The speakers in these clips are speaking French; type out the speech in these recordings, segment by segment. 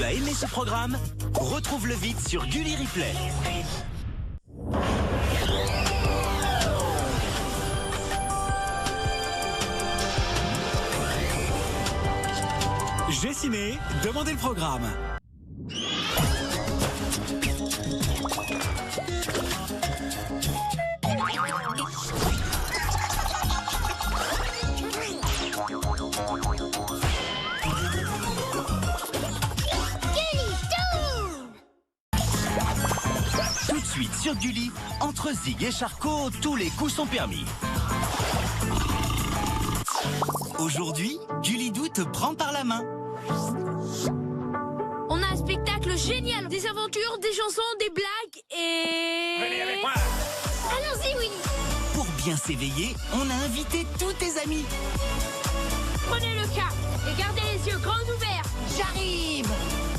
Tu as aimé ce programme? Retrouve-le vite sur Gulli Replay. J'ai ciné, demandez le programme. Tout de suite sur Gulli, entre Zig et Charcot, tous les coups sont permis. Aujourd'hui, Gulli-Doo te prend par la main. On a un spectacle génial, des aventures, des chansons, des blagues et... Venez avec moi. Allons-y, Willy. Pour bien s'éveiller, on a invité tous tes amis. Prenez le cap et gardez les yeux grands ouverts. J'arrive!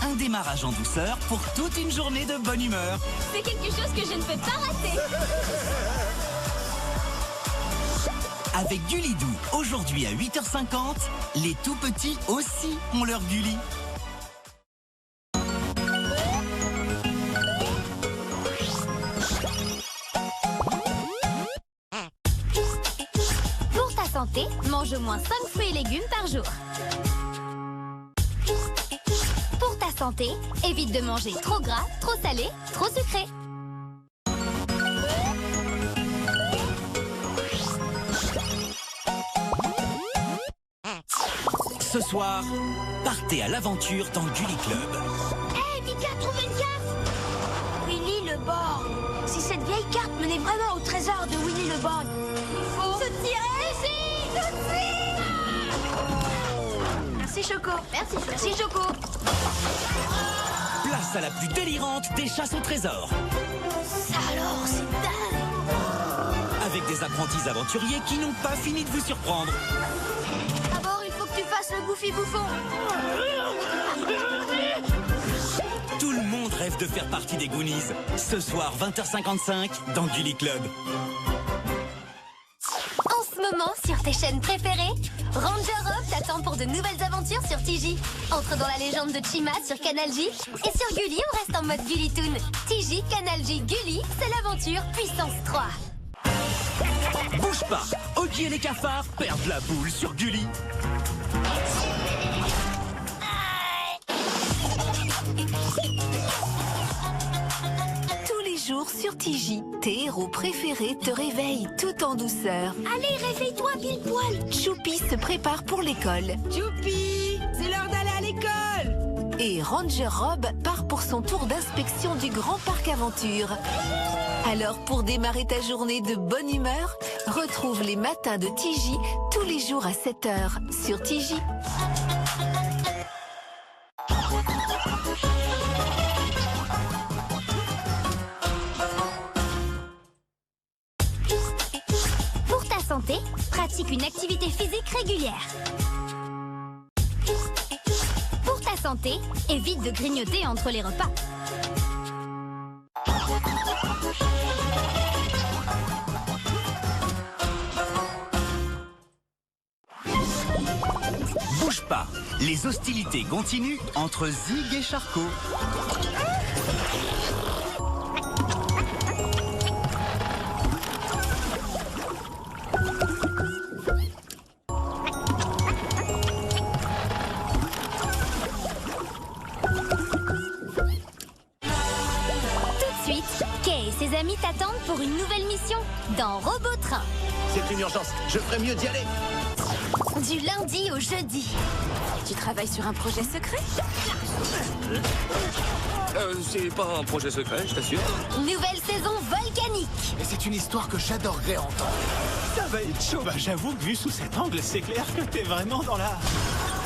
Un démarrage en douceur pour toute une journée de bonne humeur. C'est quelque chose que je ne peux pas rater. Avec Gulli-Doo, aujourd'hui à 8h50, les tout petits aussi ont leur Gulli. Pour ta santé, mange au moins 5 fruits et légumes par jour. Pour ta santé, évite de manger trop gras, trop salé, trop sucré. Ce soir, partez à l'aventure dans Gulli Club. Hé, Mika, trouvé une carte. Willy le Borgne. Si cette vieille carte menait vraiment au trésor de Willy le Borgne, il faut se tirer ici. Tout de suite. Merci Choco. Merci Choco. Place à la plus délirante des chasses au trésor. Ça alors, c'est dingue. Avec des apprentis aventuriers qui n'ont pas fini de vous surprendre. D'abord, il faut que tu fasses le Goofy Bouffon. Tout le monde rêve de faire partie des Goonies. Ce soir, 20h55, dans Gulli Club. En ce moment, sur tes chaînes préférées, Ranger Rob t'attend pour de nouvelles aventures sur TJ. Entre dans la légende de Chima sur Canal J. Et sur Gulli, on reste en mode Gulli Toon. TJ, Canal J, Gulli, c'est l'aventure puissance 3. Bouge pas, Oggy et les cafards perdent la boule sur Gulli. Tous les jours sur TJ, tes héros préférés te réveillent tout en douceur. Allez, réveille-toi pile poil. Choupi se prépare pour l'école. Choupi, c'est l'heure d'aller à l'école. Et Ranger Rob part pour son tour d'inspection du grand parc aventure. Alors pour démarrer ta journée de bonne humeur, retrouve les matins de TJ tous les jours à 7h sur TJ. Pour ta santé, pratique une activité physique régulière. Pour ta santé, évite de grignoter entre les repas. Bouge pas, les hostilités continuent entre Zig et Charcot. Ses amis t'attendent pour une nouvelle mission dans Robotrain. C'est une urgence, je ferais mieux d'y aller. Du lundi au jeudi. Tu travailles sur un projet secret? C'est pas un projet secret, je t'assure. Nouvelle saison volcanique. Et c'est une histoire que j'adorerais entendre. Ça va être chaud. Bah, j'avoue que vu sous cet angle, c'est clair que t'es vraiment dans la...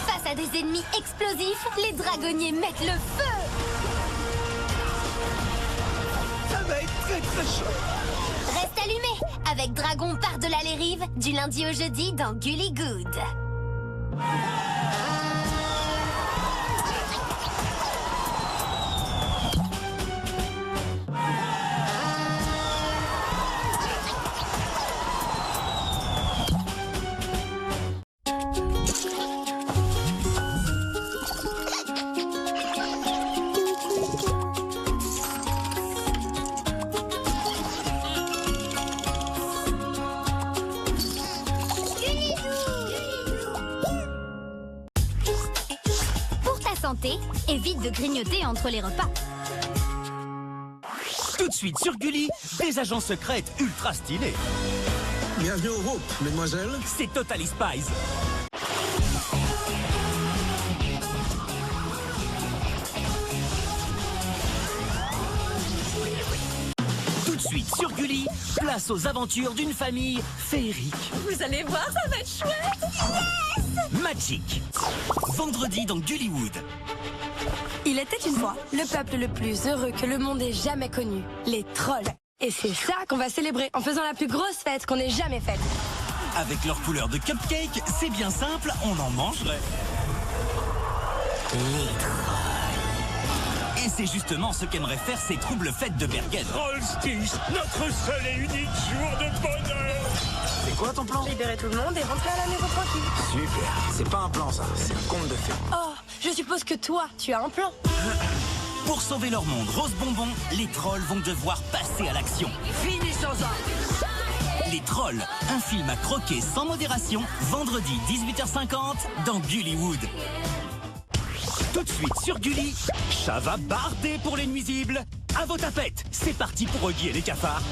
Face à des ennemis explosifs, les dragonniers mettent le feu. Ça va être très très chaud. Reste allumé avec Dragon par-delà les rives du lundi au jeudi dans Gulli Good. santé, évite de grignoter entre les repas. Tout de suite sur Gulli, des agents secrètes ultra stylés. Bienvenue au groupe, mesdemoiselles. C'est Totally Spies. Tout de suite sur Gulli, place aux aventures d'une famille féerique. Vous allez voir, ça va être chouette. Magic. Vendredi dans Gullywood. Il était une fois le peuple le plus heureux que le monde ait jamais connu, les trolls. Et c'est ça qu'on va célébrer en faisant la plus grosse fête qu'on ait jamais faite. Avec leur couleur de cupcake, c'est bien simple, on en mangerait. Les trolls. Et c'est justement ce qu'aimeraient faire ces troubles fêtes de Bergen. Trollstice, notre seul et unique jour de bonheur. C'est quoi ton plan? Libérer tout le monde et rentrer à la maison tranquille. Super. C'est pas un plan, ça. C'est un conte de fées. Oh, je suppose que toi, tu as un plan. Pour sauver leur monde rose bonbon, les trolls vont devoir passer à l'action. Finissons-en. Les trolls, un film à croquer sans modération, vendredi 18h50 dans Gullywood. Tout de suite sur Gulli, ça va barder pour les nuisibles. À vos tapettes, c'est parti pour Huggy et les cafards.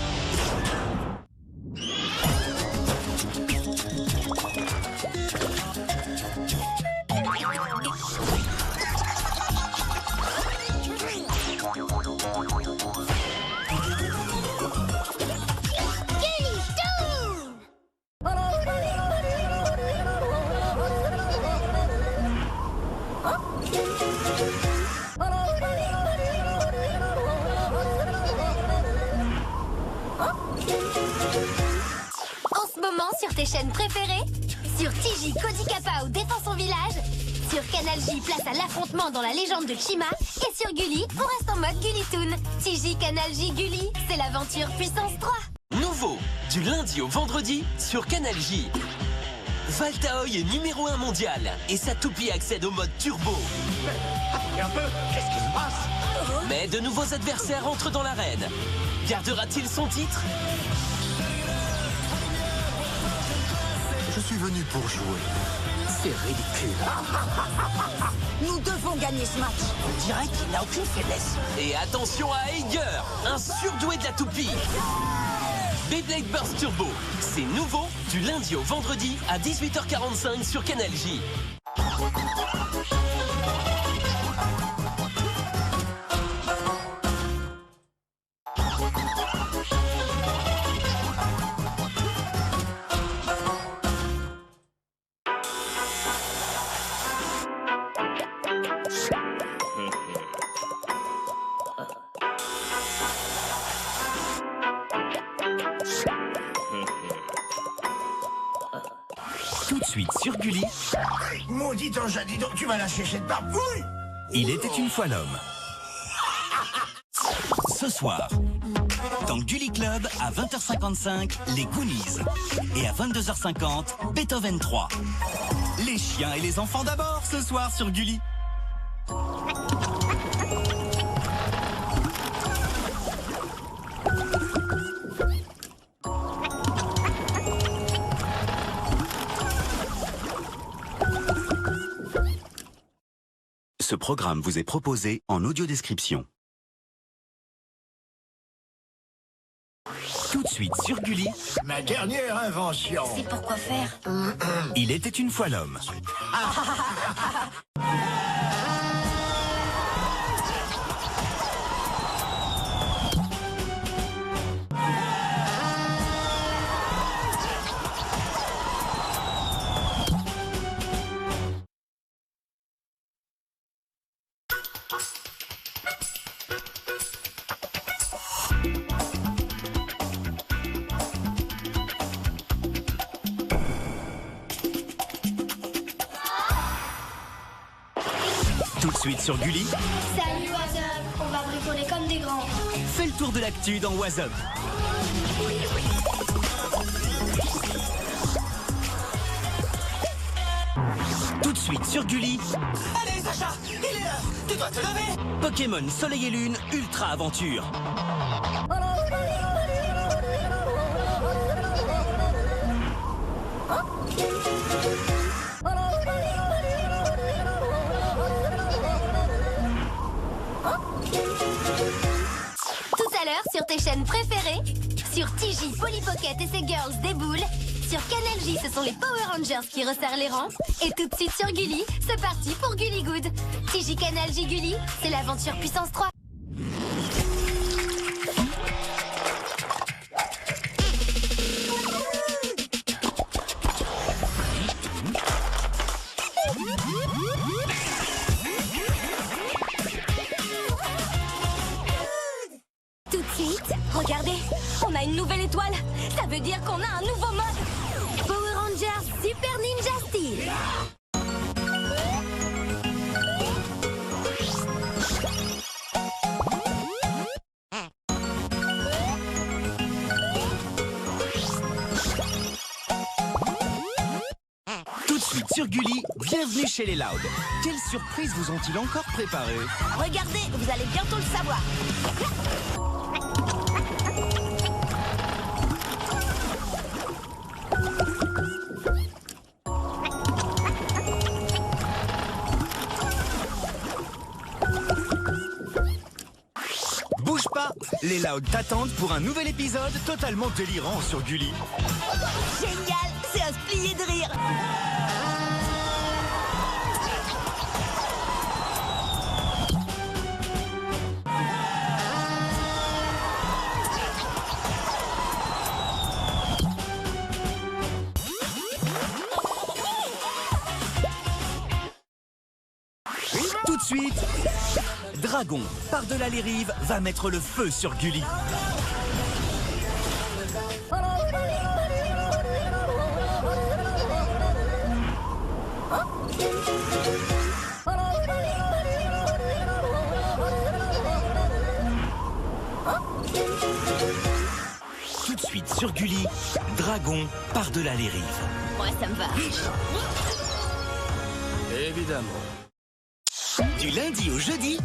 En ce moment sur tes chaînes préférées, sur TJ Cody Kappa défend son village, sur Canal J place à l'affrontement dans la légende de Chima, et sur Gulli, on reste en mode Gullytoon. TJ Canal J Gulli, c'est l'aventure puissance 3. Nouveau, du lundi au vendredi sur Canal J. Valtaoy est numéro 1 mondial et sa toupie accède au mode turbo. Et un peu, qu'est-ce qui se passe? Mais de nouveaux adversaires entrent dans l'arène. Gardera-t-il son titre? Je suis venu pour jouer. C'est ridicule. Nous devons gagner ce match. On dirait qu'il n'a aucune faiblesse. Et attention à Eiger, un surdoué de la toupie. Beyblade Burst Turbo, c'est nouveau du lundi au vendredi à 18h45 sur Canal J. Tout de suite sur Gulli, Maudit ange, dis donc, tu vas lâcher cette barbouille. il était une fois l'homme. Ce soir, dans Gulli Club, à 20h55, les Goonies. Et à 22h50, Beethoven 3. Les chiens et les enfants d'abord, ce soir sur Gulli. Ce programme vous est proposé en audiodescription. Tout de suite sur Gulli, Ma dernière invention. C'est pour quoi faire? il était une fois l'homme. Tout de suite sur Gulli, Salut WhatsApp, on va bricoler comme des grands. fais le tour de l'actu dans WhatsApp. Tout de suite sur Gulli, Allez, Sacha, il est l'heure. Tu dois te lever. Pokémon Soleil et Lune Ultra Aventure. l'heure sur tes chaînes préférées. Sur TJ, Polly Pocket et ses girls déboulent. Sur Canal J, ce sont les Power Rangers qui resserrent les rangs. Et tout de suite sur Gulli, c'est parti pour Gulli Good. TJ Canal J Gulli, c'est l'aventure puissance 3. Tout de suite, regardez, on a une nouvelle étoile. Ça veut dire qu'on a un nouveau mode. Power Rangers Super Ninja Steel. Tout de suite sur Gulli, bienvenue chez les Loud. Quelle surprise vous ont-ils encore préparé? Regardez, vous allez bientôt le savoir. Bouge pas, les Loud t'attendent pour un nouvel épisode totalement délirant sur Gulli. Génial, c'est à se plier de rire. Tout de suite, Dragon, par-delà les rives, va mettre le feu sur Gulli. Tout de suite sur Gulli, Dragon, par-delà les rives. Moi, ça me va. Évidemment. Du lundi au jeudi,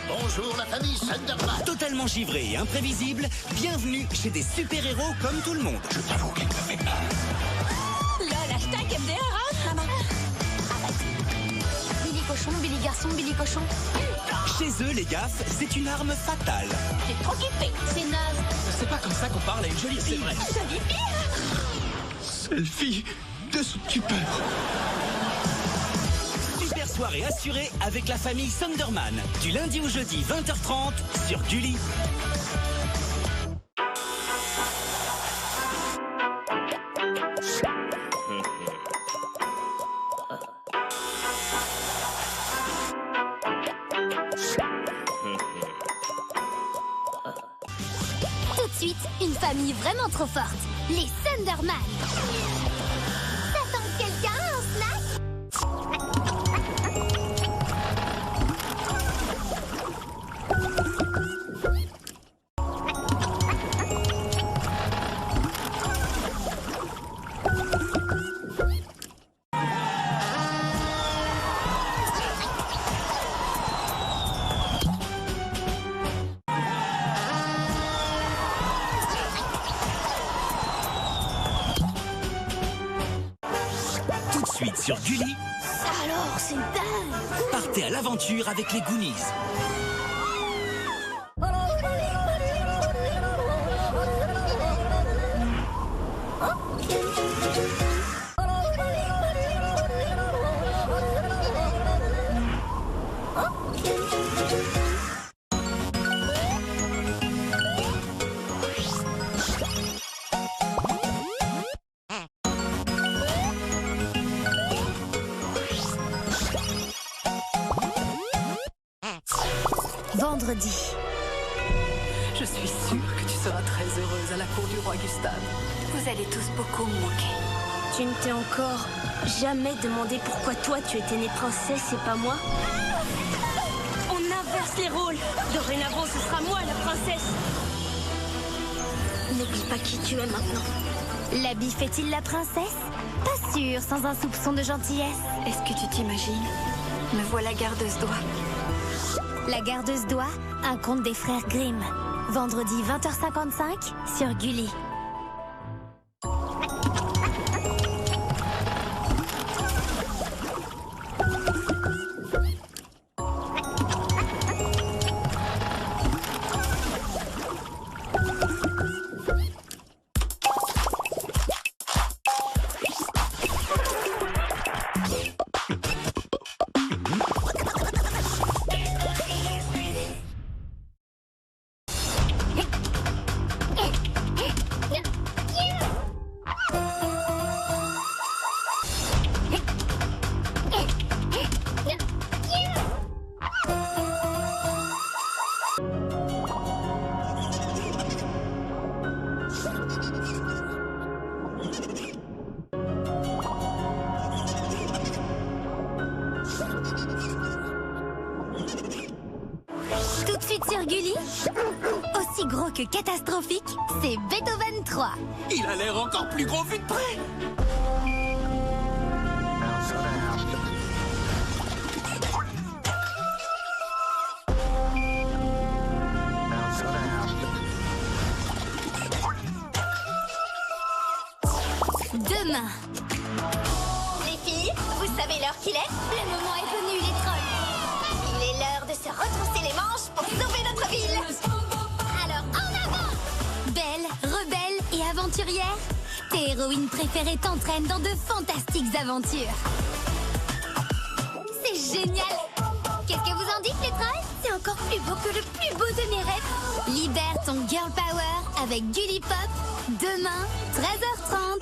Bonjour la famille Thunderman. totalement givré et imprévisible, bienvenue chez des super-héros comme tout le monde. Je t'avoue qu'il me fait mal. Lol, hashtag MDR, hein. Billy cochon, Billy garçon, Billy cochon. Chez eux, les gaffes, c'est une arme fatale. J'ai trop kiffé. C'est naze. C'est pas comme ça qu'on parle à une jolie fille. Jolie fille. Selfie de stupeur. Super soirée assurée avec la famille Thunderman. Du lundi au jeudi, 20h30 sur Gulli. Tout de suite, une famille vraiment trop forte. Les Thunderman. T'attends quelqu'un, un snack? Tout de suite sur Gulli, Alors, c'est dingue. partez à l'aventure avec les Goonies. Vendredi. Je suis sûre que tu seras très heureuse à la cour du roi Gustave. Vous allez tous beaucoup me manquer. Tu ne t'es encore jamais demandé pourquoi toi tu étais née princesse et pas moi? On inverse les rôles. Dorénavant, ce sera moi la princesse. N'oublie pas qui tu es maintenant. L'habit fait-il la princesse? Pas sûr, sans un soupçon de gentillesse. Est-ce que tu t'imagines? Me voilà gardeuse d'oie. La gardeuse d'oie, un conte des frères Grimm. Vendredi 20h55 sur Gulli. Sur Gulli, aussi gros que catastrophique, c'est Beethoven 3. Il a l'air encore plus gros vu de près. Demain. Les filles, vous savez l'heure qu'il est? Le moment est venu, les trolls. Il est l'heure de se retrousser les manches pour sauver notre ville. Alors, en avant! Belle, rebelle et aventurière, tes héroïnes préférées t'entraînent dans de fantastiques aventures. C'est génial! Qu'est-ce que vous en dites, les trolls? C'est encore plus beau que le plus beau de mes rêves. Libère ton girl power avec Gulli Pop, demain, 13h30.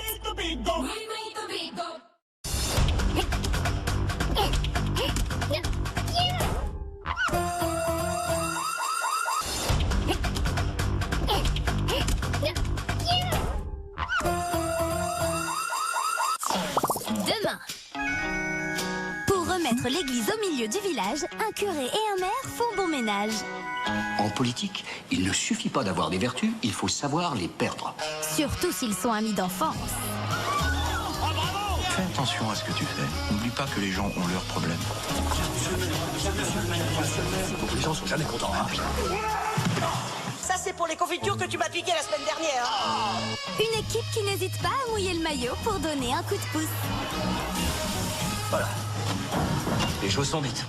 Demain. Pour remettre l'église au milieu du village, un curé et un maire font bon ménage. En politique, il ne suffit pas d'avoir des vertus, il faut savoir les perdre. Surtout s'ils sont amis d'enfance. Fais attention à ce que tu fais. N'oublie pas que les gens ont leurs problèmes. Les gens sont jamais contents, hein. Ça, c'est pour les confitures que tu m'as piqué la semaine dernière. Une équipe qui n'hésite pas à mouiller le maillot pour donner un coup de pouce. Voilà. Les choses sont dites.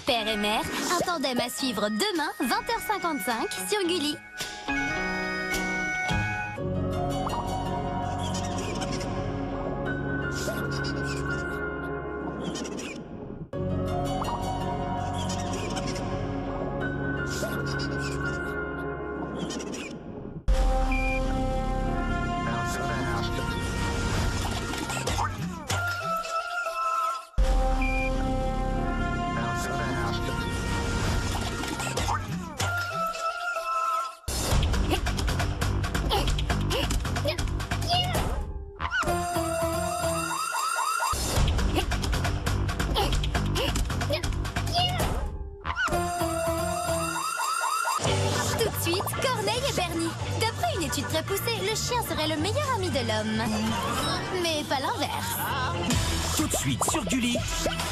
Père et mère, un tandem à suivre demain, 20h55 sur Gulli. Très poussé, le chien serait le meilleur ami de l'homme. Mais pas l'inverse. Tout de suite sur Gulli.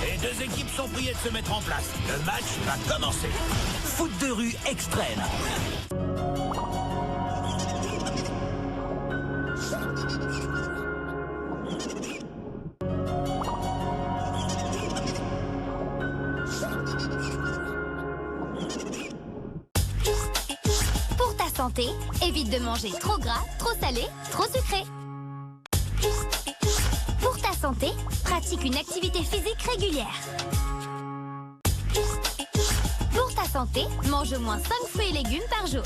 Les deux équipes sont priées de se mettre en place. Le match va commencer. Foot de rue extrême. Santé, évite de manger trop gras, trop salé, trop sucré. Pour ta santé, pratique une activité physique régulière. Pour ta santé, mange au moins 5 fruits et légumes par jour.